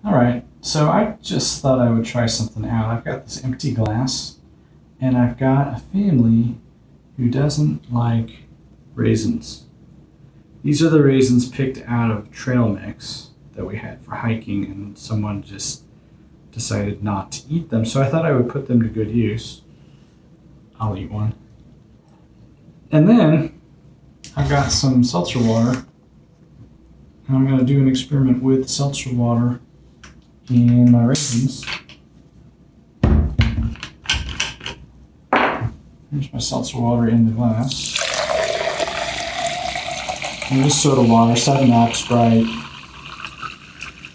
All right, so I just thought I would try something out. I've got this empty glass, and I've got a family who doesn't like raisins. These are the raisins picked out of trail mix that we had for hiking, and someone just decided not to eat them, so I thought I would put them to good use. I'll eat one. And then I've got some seltzer water, and I'm going to do an experiment with seltzer water in my raisins. Here's my seltzer water in the glass. And this soda water, 7-Up, Sprite,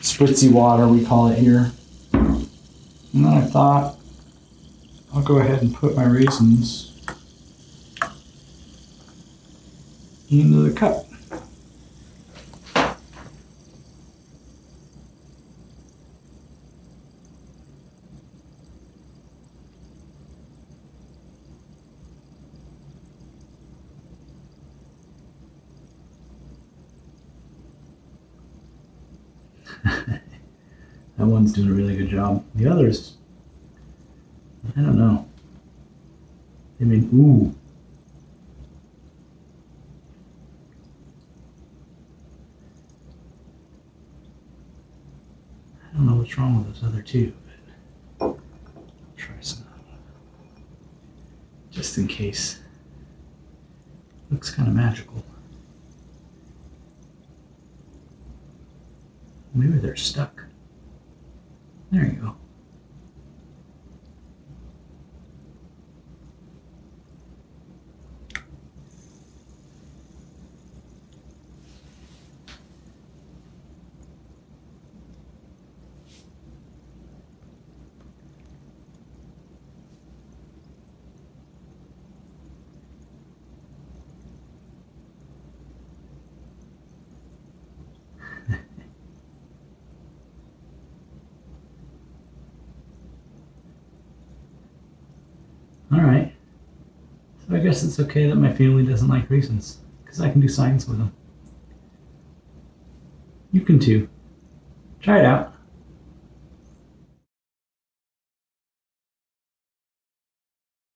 spritzy water we call it here. And then I thought I'll go ahead and put my raisins into the cup. That one's doing a really good job. The others, I don't know. I mean, ooh. I don't know what's wrong with those other two, but I'll try some. Just in case. Looks kind of magical. Maybe they're stuck. There you go. All right. So I guess it's okay that my family doesn't like raisins, because I can do science with them. You can too. Try it out.